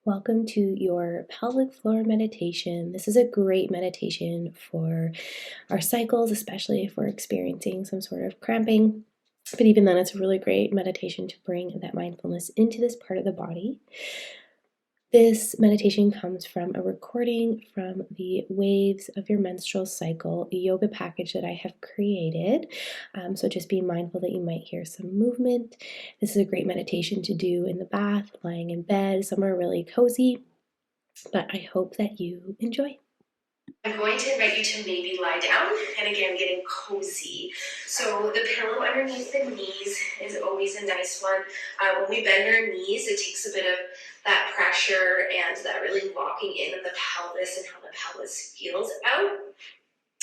Welcome to your pelvic floor meditation. This is a great meditation for our cycles, especially if we're experiencing some sort of cramping. But even then, it's a really great meditation to bring that mindfulness into this part of the body. This meditation comes from a recording from the Waves of Your Menstrual Cycle yoga package that I have created. So just be mindful that you might hear some movement. This is a great meditation to do in the bath, lying in bed, somewhere really cozy. But I hope that you enjoy. I'm going to invite you to maybe lie down, and again, getting cozy. So the pillow underneath the knees is always a nice one. When we bend our knees, it takes a bit of that pressure and that really locking in of the pelvis and how the pelvis feels out.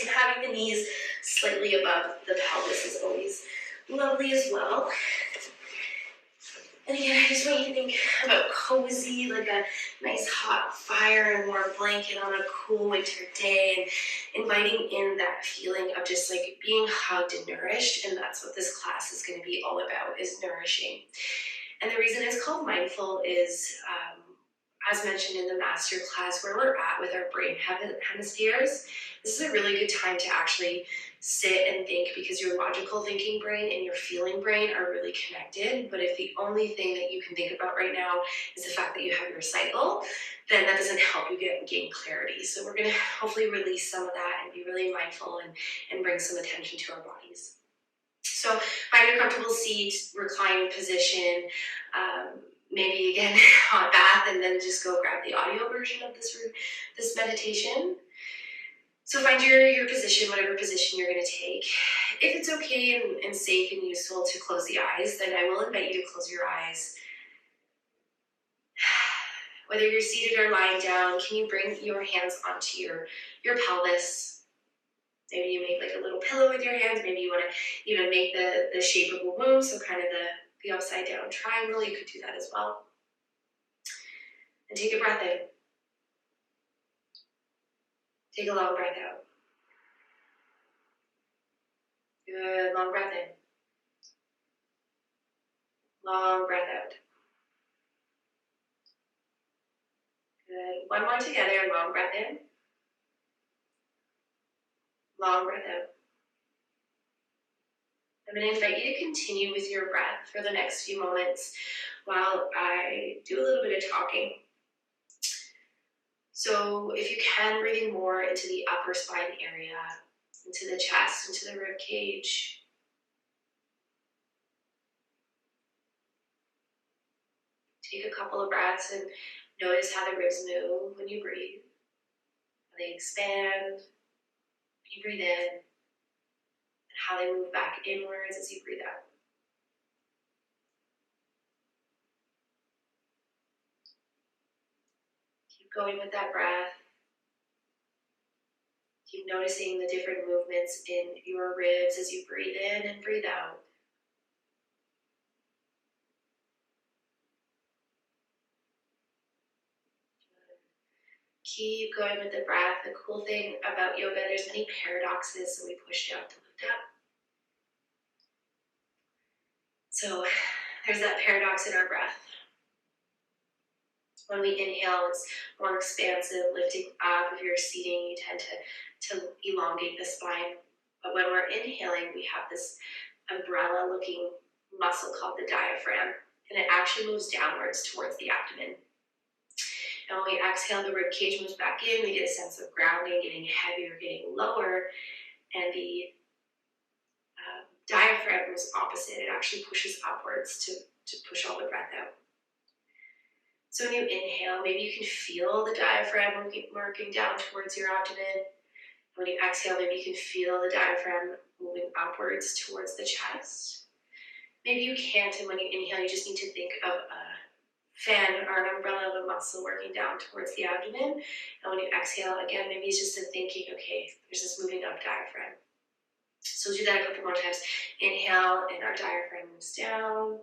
And having the knees slightly above the pelvis is always lovely as well. And again, I just want you to think about cozy, like a nice hot fire and warm blanket on a cool winter day, and inviting in that feeling of just like being hugged and nourished. And that's what this class is going to be all about, is nourishing. And the reason it's called mindful is, as mentioned in the master class, where we're at with our brain hemispheres. This is a really good time to actually sit and think, because your logical thinking brain and your feeling brain are really connected. But if the only thing that you can think about right now is the fact that you have your cycle, then that doesn't help you gain clarity. So we're going to hopefully release some of that and be really mindful and bring some attention to our bodies. So find your comfortable seat, recline position, maybe again, hot bath, and then just go grab the audio version of this meditation. So find your position, whatever position you're going to take. If it's okay and safe and useful to close the eyes, then I will invite you to close your eyes. Whether you're seated or lying down, can you bring your hands onto your pelvis? Maybe you make like a little pillow with your hands. Maybe you want to even make the shape of a womb, so kind of the upside down triangle. You could do that as well. And take a breath in. Take a long breath out. Good, long breath in. Long breath out. Good. One more together. Long breath in. Long breath out. I'm going to invite you to continue with your breath for the next few moments while I do a little bit of talking. So if you can, breathing more into the upper spine area, into the chest, into the rib cage. Take a couple of breaths and notice how the ribs move when you breathe. How they expand when you breathe in, and how they move back inwards as you breathe out. Keep going with that breath. Keep noticing the different movements in your ribs as you breathe in and breathe out. Keep going with the breath. The cool thing about yoga, there's many paradoxes, so we push down to lift up. So there's that paradox in our breath. When we inhale, it's more expansive, lifting up. If you're seating, you tend to elongate the spine. But when we're inhaling, we have this umbrella-looking muscle called the diaphragm, and it actually moves downwards towards the abdomen. And when we exhale, the rib cage moves back in. We get a sense of grounding, getting heavier, getting lower, and the diaphragm is opposite. It actually pushes upwards to push all the breath out. So when you inhale, maybe you can feel the diaphragm working down towards your abdomen. When you exhale, maybe you can feel the diaphragm moving upwards towards the chest. Maybe you can't, and when you inhale, you just need to think of a fan or an umbrella of a muscle working down towards the abdomen. And when you exhale, again, maybe it's just a thinking, okay, there's this moving up diaphragm. So we'll do that a couple more times. Inhale, and our diaphragm moves down.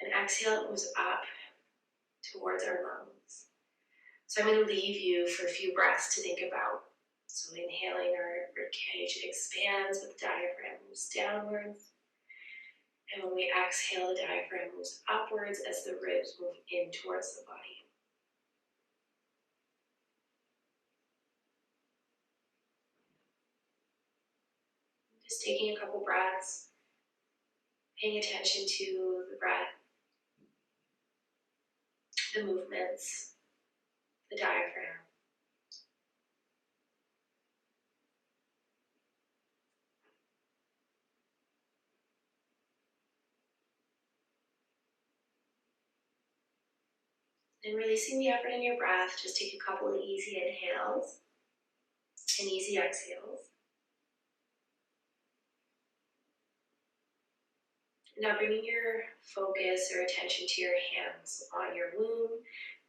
And exhale, it moves up towards our lungs. So I'm going to leave you for a few breaths to think about. So inhaling, our rib cage expands, but the diaphragm moves downwards. And when we exhale, the diaphragm moves upwards as the ribs move in towards the body. Just taking a couple breaths, paying attention to the breath, the movements, the diaphragm. And releasing the effort in your breath, just take a couple of easy inhales and easy exhales. Now bringing your focus or attention to your hands on your womb,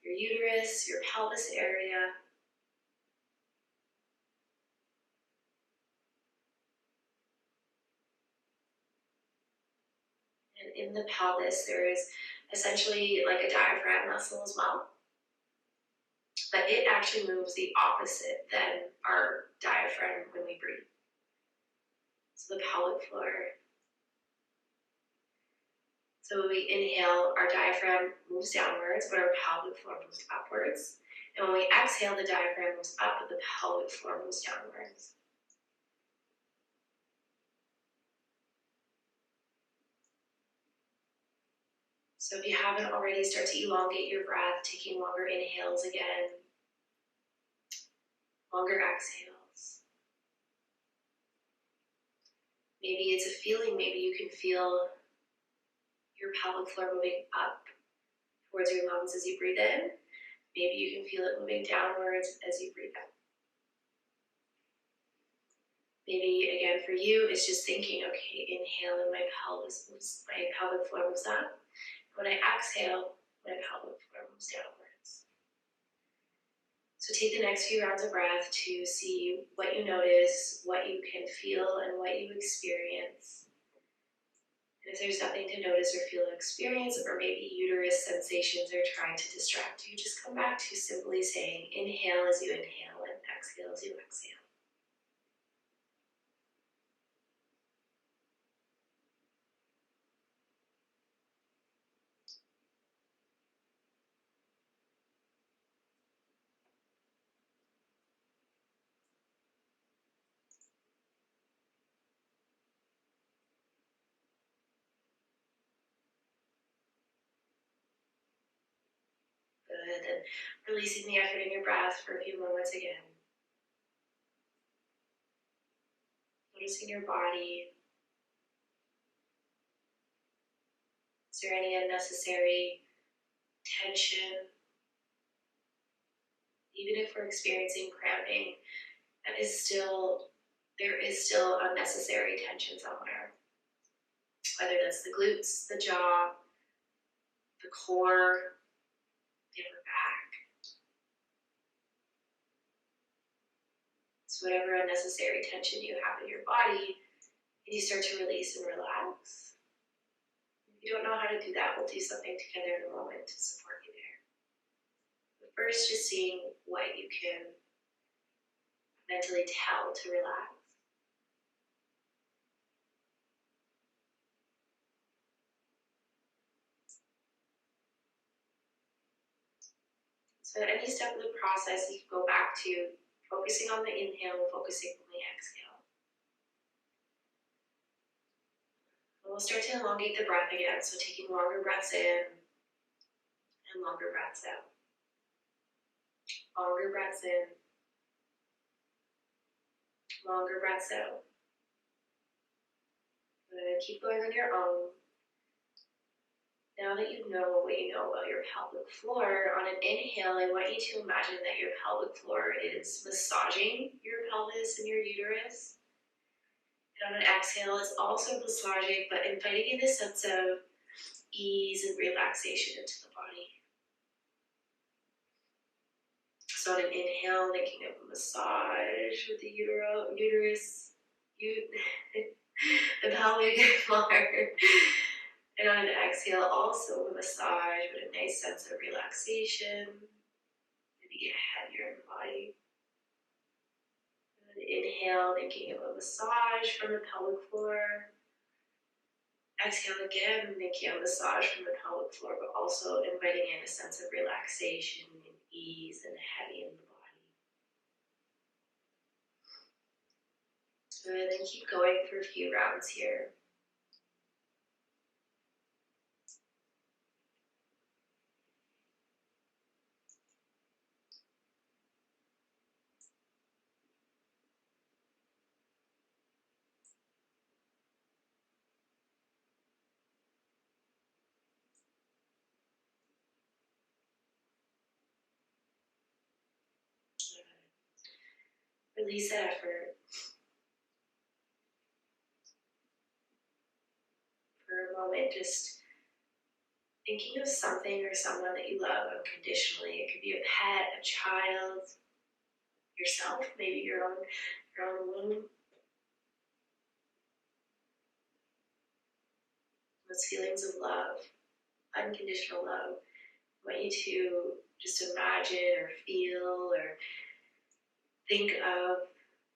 your uterus, your pelvis area. And in the pelvis, there is essentially like a diaphragm muscle as well. But it actually moves the opposite than our diaphragm when we breathe. So the pelvic floor. So when we inhale, our diaphragm moves downwards, but our pelvic floor moves upwards. And when we exhale, the diaphragm moves up, but the pelvic floor moves downwards. So if you haven't already, start to elongate your breath, taking longer inhales again, longer exhales. Maybe it's a feeling, maybe you can feel your pelvic floor moving up towards your lungs as you breathe in. Maybe you can feel it moving downwards as you breathe out. Maybe again for you, it's just thinking, okay, inhale and my pelvic floor moves up. When I exhale, my pelvic floor moves downwards. So take the next few rounds of breath to see what you notice, what you can feel, and what you experience. And if there's nothing to notice or feel or experience, or maybe uterus sensations are trying to distract you, just come back to simply saying inhale as you inhale and exhale as you exhale. Good, and releasing the effort in your breath for a few moments again. Noticing your body. Is there any unnecessary tension? Even if we're experiencing cramping, there is still unnecessary tension somewhere. Whether that's the glutes, the jaw, the core, the upper back. So whatever unnecessary tension you have in your body, and you start to release and relax. If you don't know how to do that, we'll do something together in a moment to support you there. But first, just seeing what you can mentally tell to relax. So at any step of the process, you can go back to focusing on the inhale and focusing on the exhale. And we'll start to elongate the breath again, so taking longer breaths in and longer breaths out. Longer breaths in, longer breaths out. Good. Keep going on your own. Now that you know what you know about your pelvic floor, on an inhale, I want you to imagine that your pelvic floor is massaging your pelvis and your uterus. And on an exhale, it's also massaging, but inviting in a sense of ease and relaxation into the body. So on an inhale, thinking of a massage with the uterus, the pelvic floor. And on an exhale, also a massage, but a nice sense of relaxation. Maybe get heavier in the body. And inhale, thinking of a massage from the pelvic floor. Exhale again, thinking of a massage from the pelvic floor, but also inviting in a sense of relaxation and ease and heavy in the body. Good, and keep going for a few rounds here. Release that effort for a moment. Just thinking of something or someone that you love unconditionally. It could be a pet, a child, yourself, maybe your own womb. Those feelings of love, unconditional love. I want you to just imagine or feel or think of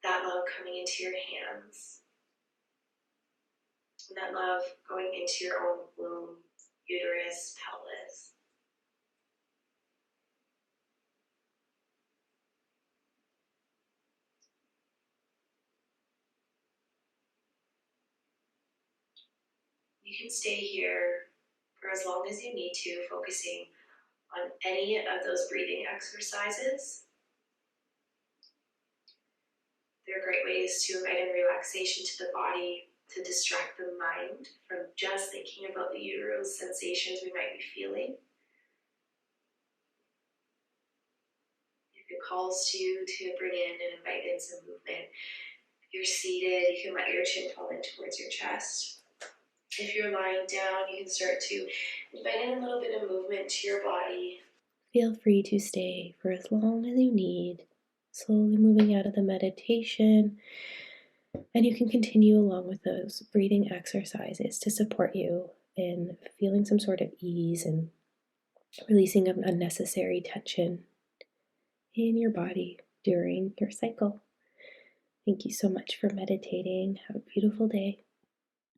that love coming into your hands, and that love going into your own womb, uterus, pelvis. You can stay here for as long as you need to, focusing on any of those breathing exercises. They're great ways to invite in relaxation to the body, to distract the mind from just thinking about the uteral sensations we might be feeling. If it calls to you to bring in and invite in some movement, if you're seated, you can let your chin fall in towards your chest. If you're lying down, you can start to invite in a little bit of movement to your body. Feel free to stay for as long as you need, slowly moving out of the meditation. And you can continue along with those breathing exercises to support you in feeling some sort of ease and releasing of unnecessary tension in your body during your cycle. Thank you so much for meditating. Have a beautiful day.